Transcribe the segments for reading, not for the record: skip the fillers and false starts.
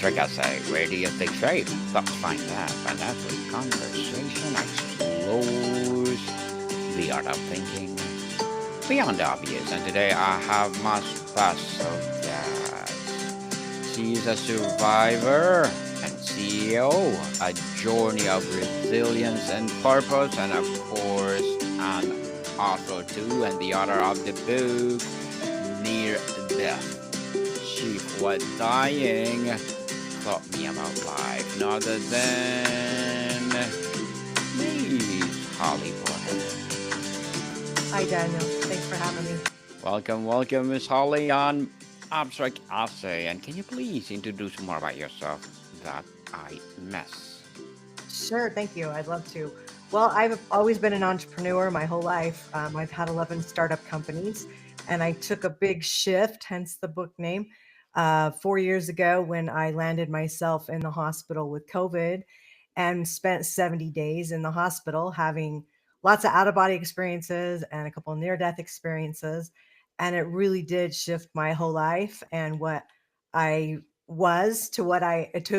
Abstract Essay, where the ethics shape, thoughts find depth, and every conversation explores the art of thinking beyond the obvious. And today I have my special guest. She is a survivor and CEO, a journey of resilience and purpose, and of course, an author too, and the author of the book Near Death. She was dying, taught me about life, none other than Miss Holly Boyle. Hi, Daniel. Thanks for having me. Welcome, Miss Holly on Abstract Essay. And can you please introduce more about yourself that I miss? Sure, thank you. I'd love to. Well, I've always been an entrepreneur my whole life. I've had 11 startup companies, and I took a big shift, hence the book name, 4 years ago when I landed myself in the hospital with COVID and spent 70 days in the hospital having lots of out of body experiences and a couple near death experiences. And it really did shift my whole life and what I was to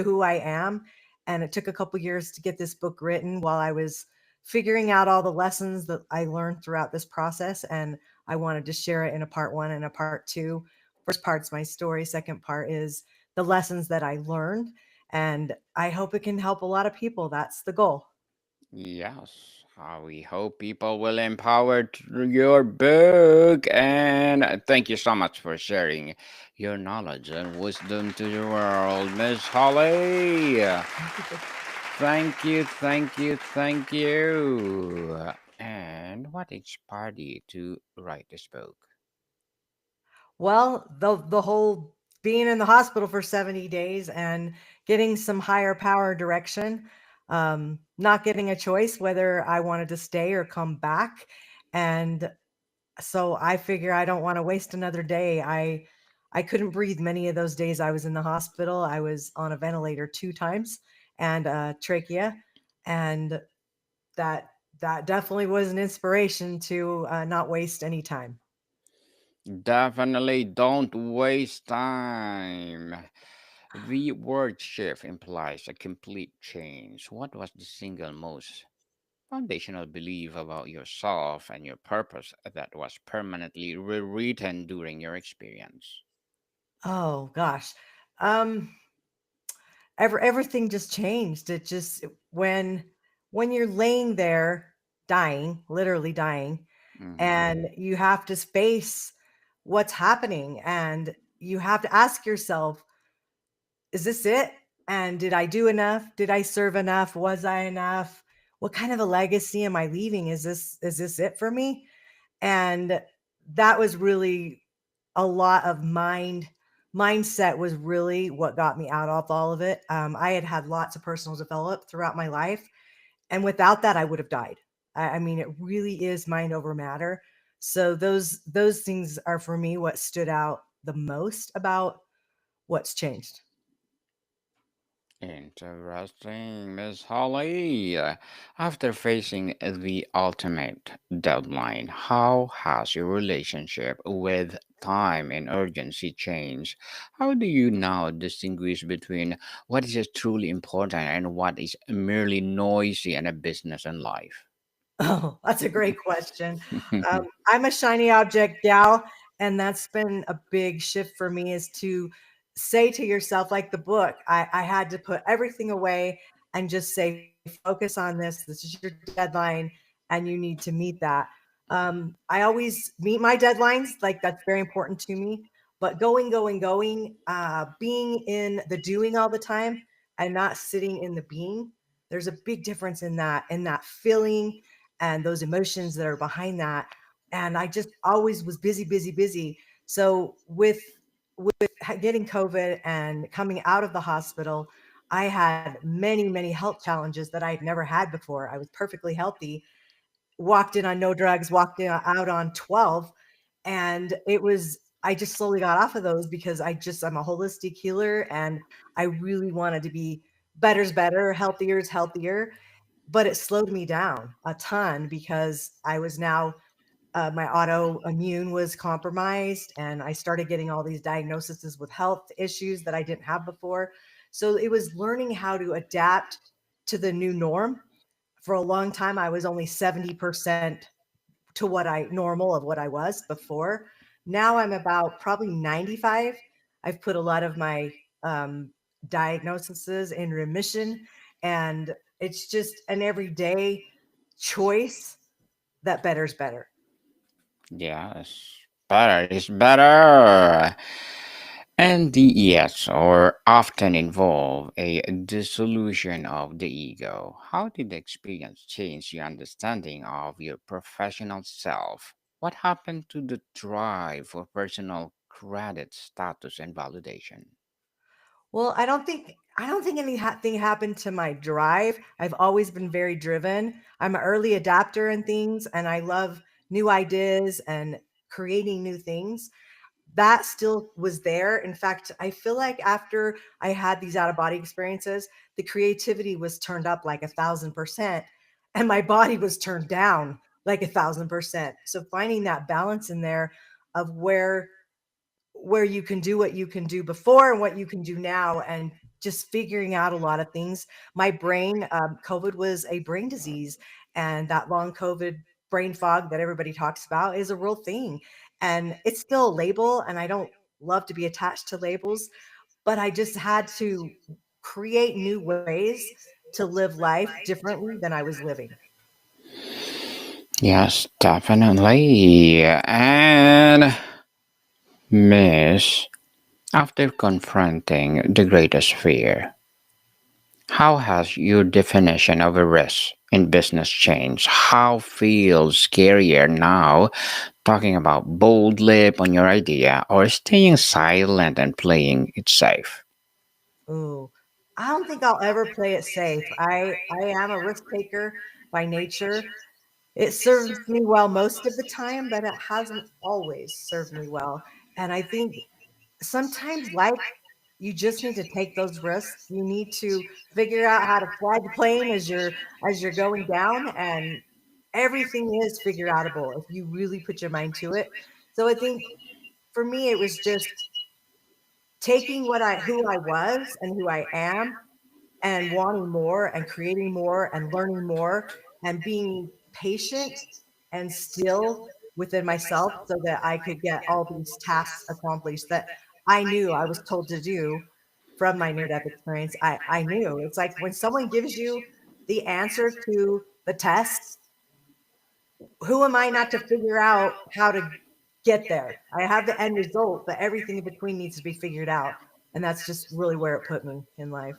who I am. And it took a couple years to get this book written while I was figuring out all the lessons that I learned throughout this process. And I wanted to share it in a part one and a part two. First part's my story, second part is the lessons that I learned. And I hope it can help a lot of people. That's the goal. Yes, we hope people will empower through your book. And thank you so much for sharing your knowledge and wisdom to the world, Miss Holly. Thank you. And what inspired you to write this book? Well, the whole being in the hospital for 70 days and getting some higher power direction, not getting a choice whether I wanted to stay or come back. And so I figure I don't want to waste another day. I couldn't breathe many of those days I was in the hospital. I was on a ventilator 2 times and trachea, and that that definitely was an inspiration to not waste any time. Definitely don't waste time. The word shift implies a complete change. What was the single most foundational belief about yourself and your purpose that was permanently rewritten during your experience? Oh gosh. Um everything just changed. It just when you're laying there dying, literally dying, Hmm. and you have to face what's happening and you have to ask yourself, is this it? And did I do enough? Did I serve enough? Was I enough? What kind of a legacy am I leaving? Is this it for me? And that was really a lot of mindset was really what got me out of all of it. I had had lots of personal development throughout my life, and without that, I would have died. I mean, it really is mind over matter. So those things are for me what stood out the most about what's changed. Interesting, Miss Holly. After facing the ultimate deadline, how has your relationship with time and urgency changed? How do you now distinguish between what is truly important and what is merely noisy in a business and life? Oh, that's a great question. I'm a shiny object gal, and that's been a big shift for me is to say to yourself, like the book, I had to put everything away and just say, focus on this. This is your deadline, and you need to meet that. I always meet my deadlines, like that's very important to me. But going, being in the doing all the time and not sitting in the being, there's a big difference in that feeling and those emotions that are behind that. And I just always was busy, busy, busy. So with getting COVID and coming out of the hospital, I had many, many health challenges that I had never had before. I was perfectly healthy, walked in on no drugs, walked out on 12. And it was, I just slowly got off of those because I'm a holistic healer and I really wanted to be better's better, healthier's healthier. But it slowed me down a ton because I was now my autoimmune was compromised and I started getting all these diagnoses with health issues that I didn't have before. So it was learning how to adapt to the new norm. For a long time, I was only 70% to what I normal of what I was before. Now I'm about probably 95. I've put a lot of my um, diagnoses in remission, and it's just an everyday choice that better's better. Yes, better is better. NDEs are often involve a dissolution of the ego. How did the experience change your understanding of your professional self? What happened to the drive for personal credit, status, and validation? Well, I don't think anything happened to my drive. I've always been very driven. I'm an early adapter in things, and I love new ideas and creating new things. That still was there. In fact, I feel like after I had these out of body experiences, the creativity was turned up like 1,000%, and my body was turned down like 1,000%. So finding that balance in there of where you can do what you can do before and what you can do now, and just figuring out a lot of things. My brain, COVID was a brain disease, and that long COVID brain fog that everybody talks about is a real thing. And it's still a label, and I don't love to be attached to labels, but I just had to create new ways to live life differently than I was living. Yes, definitely. And Miss, after confronting the greatest fear, how has your definition of a risk in business changed? How feels scarier now talking about bold leap on your idea or staying silent and playing it safe? Ooh, I don't think I'll ever play it safe. I am a risk taker by nature. It serves me well most of the time, but it hasn't always served me well. And I think sometimes life, you just need to take those risks. You need to figure out how to fly the plane as you're going down, and everything is figure outable if you really put your mind to it. So I think for me it was just taking what I who I was and who I am, and wanting more and creating more and learning more, and being patient and still within myself so that I could get all these tasks accomplished that I knew I was told to do from my near death experience. I knew it's like when someone gives you the answer to the test, who am I not to figure out how to get there? I have the end result, but everything in between needs to be figured out. And that's just really where it put me in life.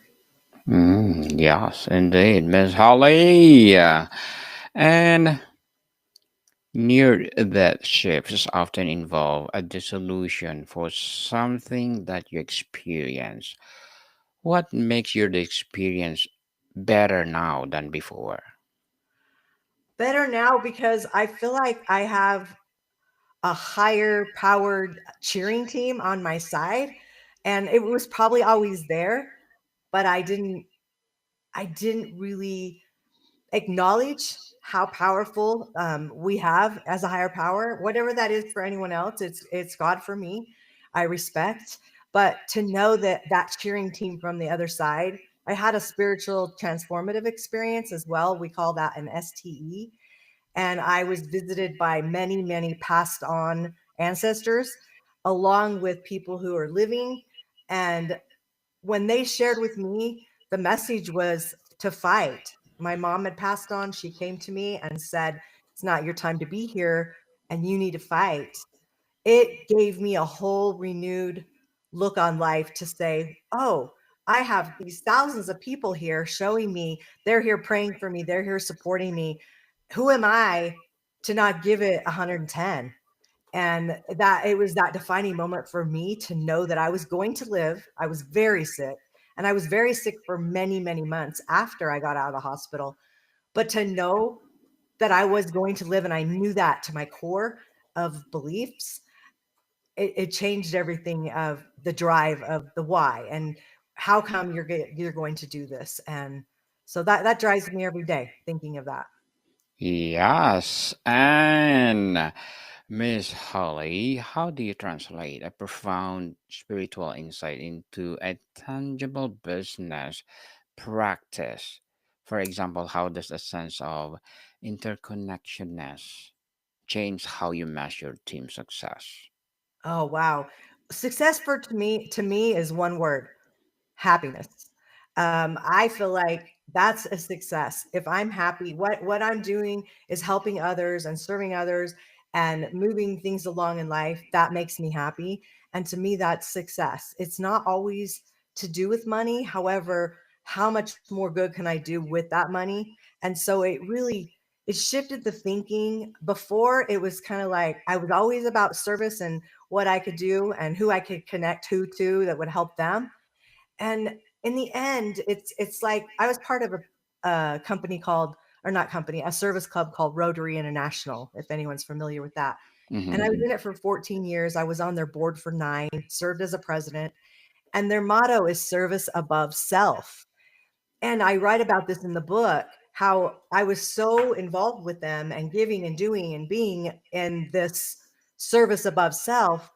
Yes, indeed, Miss Holly. And near death shifts often involve a dissolution for something that you experience. What makes your experience better now than before? Better now because I feel like I have a higher powered cheering team on my side, and it was probably always there, but I didn't really acknowledge how powerful we have as a higher power, whatever that is for anyone else. It's God for me. I respect, but to know that that cheering team from the other side. I had a spiritual transformative experience as well. We call that an STE, and I was visited by many, many passed on ancestors, along with people who are living. And when they shared with me, the message was to fight. My mom had passed on. She came to me and said, "It's not your time to be here, and you need to fight." It gave me a whole renewed look on life to say, "Oh, I have these thousands of people here showing me they're here praying for me, they're here supporting me. Who am I to not give it 110?" And that it was that defining moment for me to know that I was going to live. I was very sick, and I was very sick for many, many months after I got out of the hospital. But to know that I was going to live, and I knew that to my core of beliefs, it changed everything of the drive of the why and how come you're going to do this. And so that drives me every day thinking of that. Yes, and Miss Holly, how do you translate a profound spiritual insight into a tangible business practice? For example, how does a sense of interconnectedness change how you measure team success? Oh, wow. Success for to me is one word: happiness. I feel like that's a success. If I'm happy, what I'm doing is helping others and serving others and moving things along in life, that makes me happy. And to me, that's success. It's not always to do with money. However, how much more good can I do with that money? And so it shifted the thinking. Before, it was kind of like I was always about service and what I could do and who I could connect who to that would help them. And in the end, it's like I was part of a company called, or not company, a service club called Rotary International, if anyone's familiar with that. And I was Mhm. in it for 14 years. I was on their board for 9, served as a president, and their motto is service above self. And I write about this in the book, how I was so involved with them and giving and doing and being in this service above self.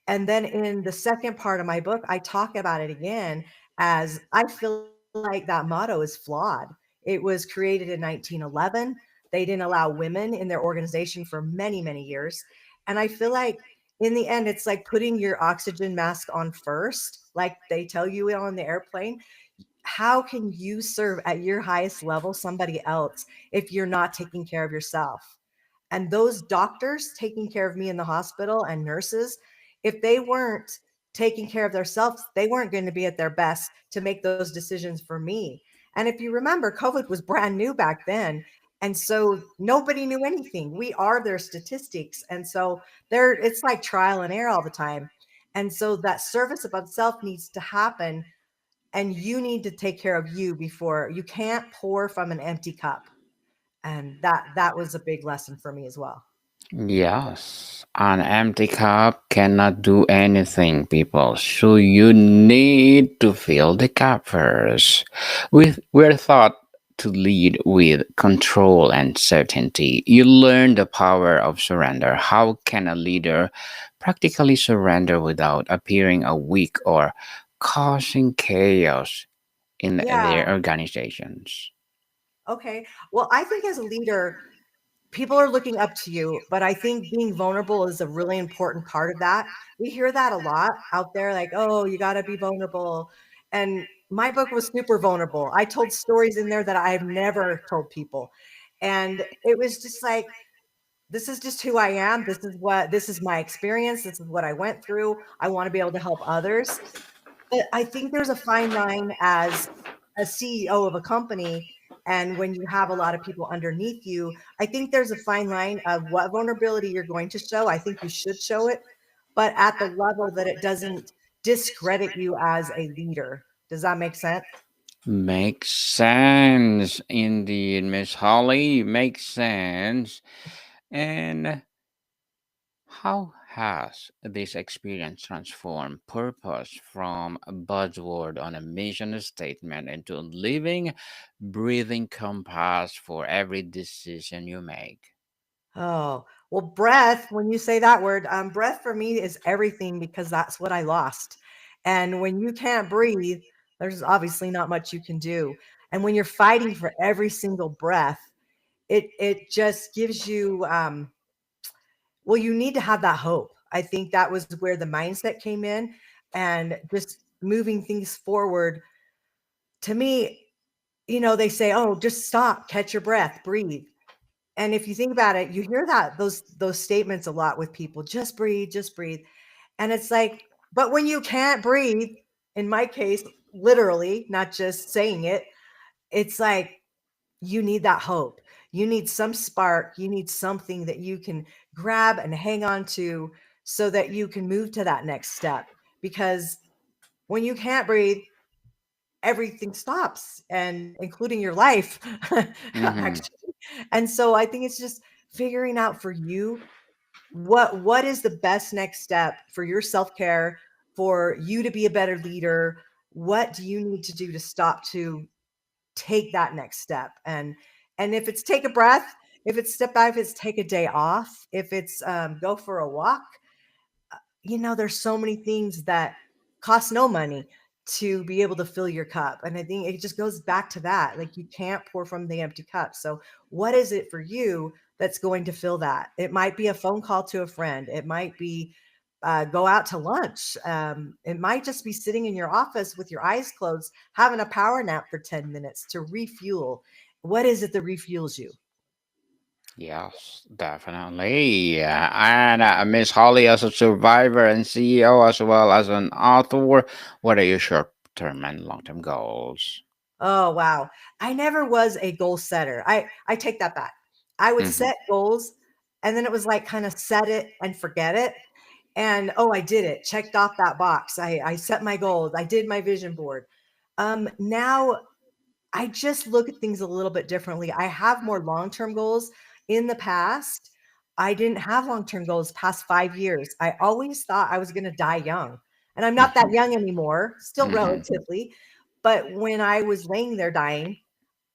And then in the second part of my book, I talk about it again, as I feel like that motto is flawed. It was created in 1911. They didn't allow women in their organization for many, many years. And I feel like in the end, it's like putting your oxygen mask on first, like they tell you on the airplane. How can you serve at your highest level somebody else if you're not taking care of yourself? And those doctors taking care of me in the hospital and nurses, if they weren't taking care of themselves, they weren't going to be at their best to make those decisions for me. And if you remember, COVID was brand new back then. And so nobody knew anything. We are their statistics. And so there it's like trial and error all the time. And so that service above self needs to happen, and you need to take care of you. Before you can't pour from an empty cup. And that was a big lesson for me as well. Yes, an empty cup cannot do anything, people. So you need to fill the cup first. We're taught to lead with control and certainty. You learn the power of surrender. How can a leader practically surrender without appearing a weak or causing chaos in Yeah. their organizations? Okay. Well, I think as a leader, people are looking up to you, but I think being vulnerable is a really important part of that. We hear that a lot out there, like, oh, you got to be vulnerable. And my book was super vulnerable. I told stories in there that I've never told people. And it was just like, this is just who I am. This is my experience. This is what I went through. I want to be able to help others. But I think there's a fine line as a CEO of a company, and when you have a lot of people underneath you, I think there's a fine line of what vulnerability you're going to show. I think you should show it, but at the level that it doesn't discredit you as a leader. Does that make sense? Makes sense indeed, Miss Holly. Makes sense. And how has this experience transformed purpose from a buzzword on a mission statement into a living, breathing compass for every decision you make? Oh, well, breath, when you say that word, breath for me is everything because that's what I lost. And when you can't breathe, there's obviously not much you can do. And when you're fighting for every single breath, it just gives you well, you need to have that hope. I think that was where the mindset came in, and just moving things forward. To me, they say, "Oh, just stop, catch your breath, breathe." And if you think about it, you hear those statements a lot with people, just breathe, just breathe. And it's like, but when you can't breathe, in my case, literally, not just saying it, it's like you need that hope. You need some spark, you need something that you can grab and hang on to so that you can move to that next step. Because when you can't breathe, everything stops, and including your life, Mm-hmm. actually. And so I think it's just figuring out for you what is the best next step for your self-care, for you to be a better leader. What do you need to do to stop to take that next step? And if it's take a breath, If it's step out, if it's take a day off, if it's go for a walk, there's so many things that cost no money to be able to fill your cup. And I think it just goes back to that. Like, you can't pour from the empty cup. So what is it for you that's going to fill that? It might be a phone call to a friend. It might be go out to lunch. It might just be sitting in your office with your eyes closed, having a power nap for 10 minutes to refuel. What is it that refuels you? Yes, definitely. And Miss Holly, as a survivor and CEO, as well as an author, what are your short term and long term goals? Oh, wow. I never was a goal setter. I take that back. I would Hmm. set goals, and then it was like kind of set it and forget it. And oh, I did it. Checked off that box. I set my goals. I did my vision board. Now I just look at things a little bit differently. I have more long-term goals. In the past, I didn't have long-term goals past 5 years. I always thought I was going to die young. And I'm not that Hmm. young anymore, still Hmm. relatively. But when I was laying there dying,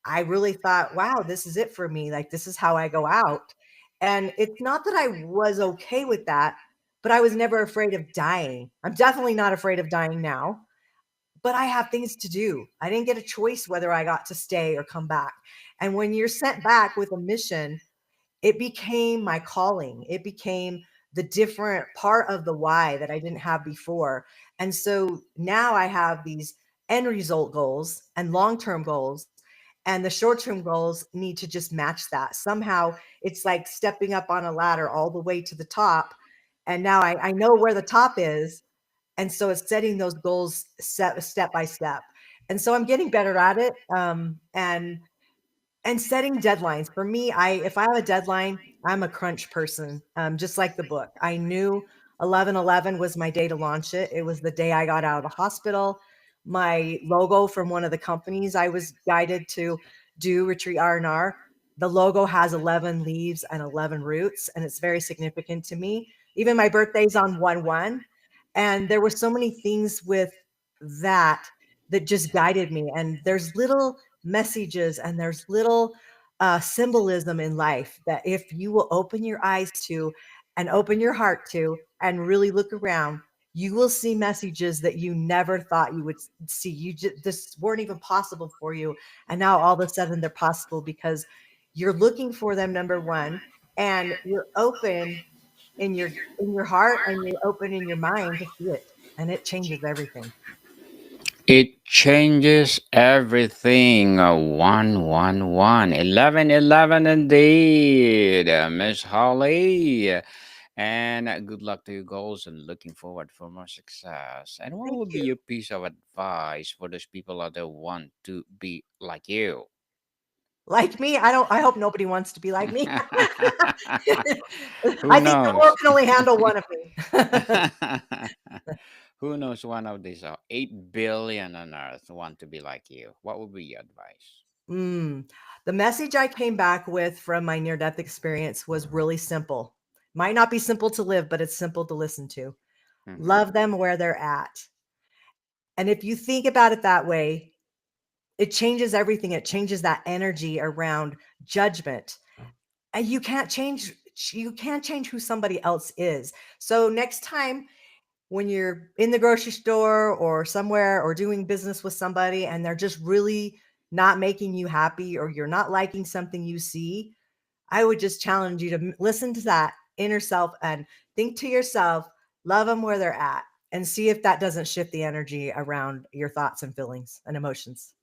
I really thought, wow, this is it for me. Like, this is how I go out. And it's not that I was okay with that, but I was never afraid of dying. I'm definitely not afraid of dying now, but I have things to do. I didn't get a choice whether I got to stay or come back. And when you're sent back with a mission, it became my calling. It became the different part of the why that I didn't have before. And so now I have these end result goals and long term goals. And the short term goals need to just match that. Somehow it's like stepping up on a ladder all the way to the top. And now I know where the top is. And so it's setting those goals step by step. And so I'm getting better at it. And setting deadlines. For me, I if I have a deadline, I'm a crunch person, just like the book. I knew 11/11 was my day to launch it. It was the day I got out of the hospital. My logo from one of the companies I was guided to do Retreat R&R, the logo has 11 leaves and 11 roots, and it's very significant to me. Even my birthday's on 1/1, and there were so many things with that that just guided me. And there's little messages and there's little symbolism in life that if you will open your eyes to and open your heart to and really look around, you will see messages that you never thought you would see. You just this weren't even possible for you, and now all of a sudden they're possible because you're looking for them. Number one, and you're open in your heart and you're open in your mind to see it, and it changes everything. It changes everything. 111. 1111 indeed. Miss Holly. And good luck to your goals and looking forward for more success. And what Thank would be you. your piece of advice for those people out there want to be like you? Like me? I hope nobody wants to be like me. Who I think the world knows? can only handle one of me. Who knows one of these 8 billion on earth want to be like you? What would be your advice? Mm. The message I came back with from my near death experience was really simple. Might not be simple to live, but it's simple to listen to. Hmm. Love them where they're at. And if you think about it that way, it changes everything. It changes that energy around judgment. And you can't change who somebody else is. So next time when you're in the grocery store or somewhere or doing business with somebody and they're just really not making you happy or you're not liking something you see, I would just challenge you to listen to that inner self and think to yourself, love them where they're at, and see if that doesn't shift the energy around your thoughts and feelings and emotions.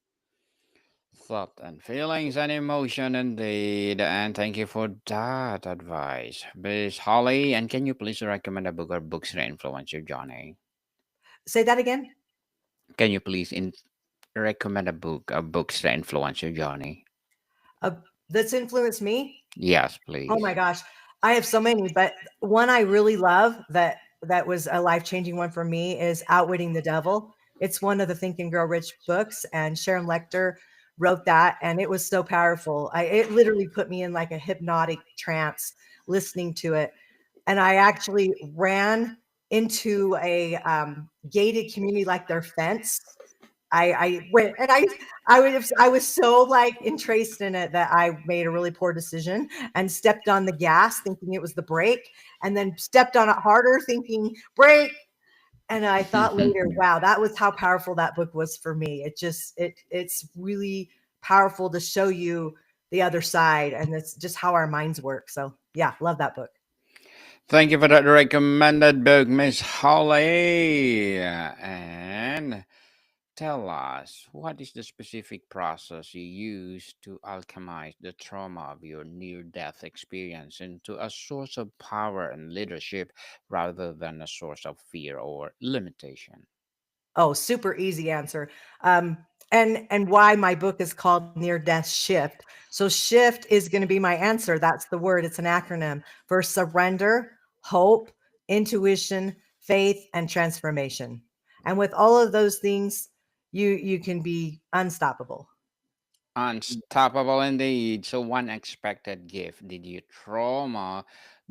Thought and feelings and emotion indeed. And thank you for that advice. Miss Holly, and can you please recommend a book or books that influence you, Johnny? Say that again. Can you please recommend a book or books that influence you, Johnny? Uh, that's influenced me. Yes, Oh please. my gosh, I have so many, but one I really love that was a life-changing one for me is Outwitting the Devil. It's one of the Think and Grow Rich books, and Sharon Lecter wrote that, and it was so powerful. It literally put me in like a hypnotic trance listening to it. And I actually ran into a gated community, like their fence, I went and I was so like entraced in it that I made a really poor decision and stepped on the gas thinking it was the brake, and then stepped on it harder thinking brake. And I thought later, wow, that was how powerful that book was for me. It's really powerful to show you the other side, and it's just how our minds work. So yeah, love that book. Thank you for that recommended book, Miss Holly. And tell us, what is the specific process you use to alchemize the trauma of your near death experience into a source of power and leadership rather than a source of fear or limitation? Oh, super easy answer. Um, and why my book is called Near Death Shift. So shift is going to be my answer. That's the word. It's an acronym for surrender, hope, intuition, faith, and transformation. And with all of those things, you can be unstoppable. Unstoppable indeed. So, one expected gift did your trauma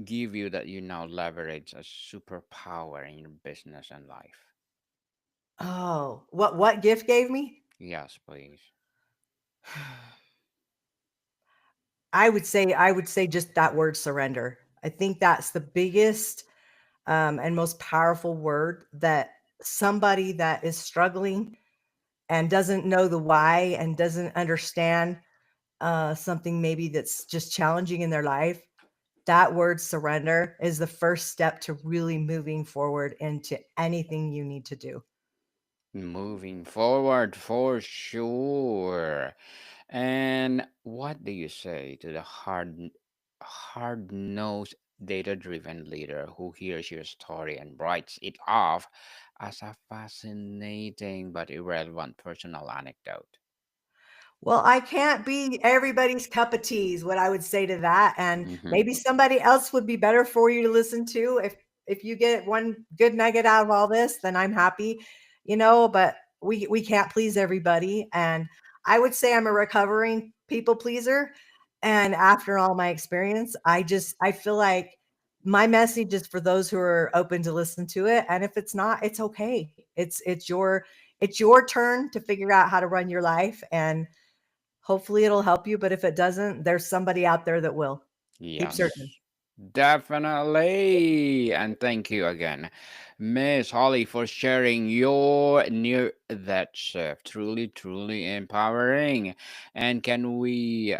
give you that you now leverage as superpower in your business and life? Oh, what gift gave me? Yes, please. I would say just that word surrender. I think that's the biggest and most powerful word that somebody that is struggling and doesn't know the why and doesn't understand something maybe that's just challenging in their life. That word surrender is the first step to really moving forward into anything you need to do. Moving forward for sure. And what do you say to the hard-nosed, data-driven leader who hears your story and writes it off as a fascinating but irrelevant personal anecdote? Well, I can't be everybody's cup of tea is what I would say to that, and Hmm. maybe somebody else would be better for you to listen to. If you get one good nugget out of all this, then I'm happy, but we can't please everybody, and I would say I'm a recovering people pleaser, and after all my experience, I feel like my message is for those who are open to listen to it, and if it's not, it's okay. It's your turn to figure out how to run your life, and hopefully it'll help you, but if it doesn't, there's somebody out there that will. Keep searching. Yes, definitely. And thank you again, Miss Holly, for sharing your near that shift. Truly, truly empowering. And can we,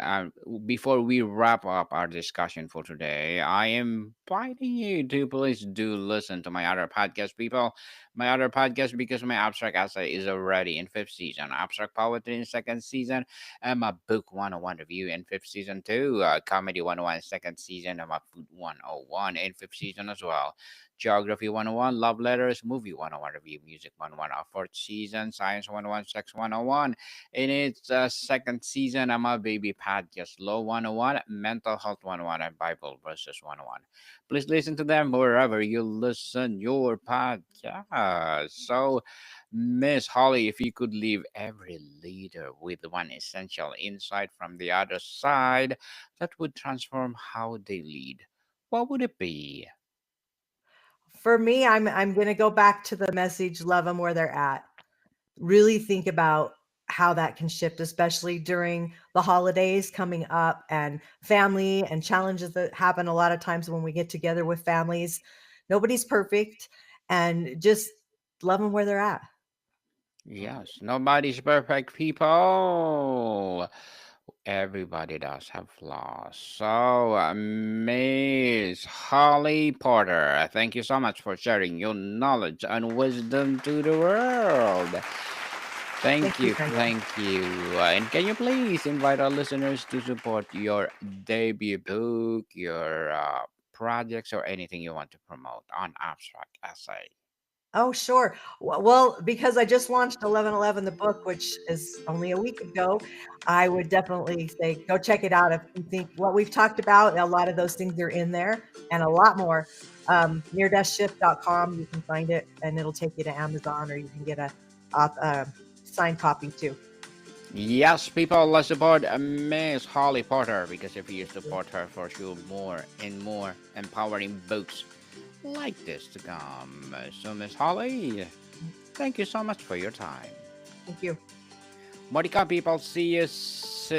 before we wrap up our discussion for today, I am inviting you to please do listen to my other podcast, people. My other podcast, because my abstract essay is already in fifth season, abstract poetry in second season, and my book 101 review in fifth season too. Comedy 101 second season, and my food 101 in fifth season as well. Geography 101, love letters, movie 101 review, music 101, fourth season, science 101, sex 101. In its second season, I'm a baby podcast, law 101, mental health 101, and Bible verses 101. Please listen to them wherever you listen your podcast. So, Miss Holly, if you could leave every leader with one essential insight from the other side that would transform how they lead, what would it be? For me, I'm going to go back to the message love them where they're at. Really think about how that can shift, especially during the holidays coming up and family and challenges that happen a lot of times when we get together with families. Nobody's perfect, and just love them where they're at. Yes, nobody's perfect, people. Everybody does have flaws. So, Miss Holly Porter, thank you so much for sharing your knowledge and wisdom to the world. Thank Thank you, you, Brenda. thank you. And can you please invite our listeners to support your debut book, your projects, or anything you want to promote on Abstract Essay? Oh, sure. Well, because I just launched 1111 the book, which is only a week ago, I would definitely say go check it out if you think what we've talked about, a lot of those things are in there and a lot more. Near-shift.com, you can find it and it'll take you to Amazon, or you can get a signed copy too. Yes, people, let's support Miss Holly Potter because if you support her, for sure, more and more empowering books like this to come. So, Miss Holly, thank you so much for your time. Thank you. Monica people, see you soon.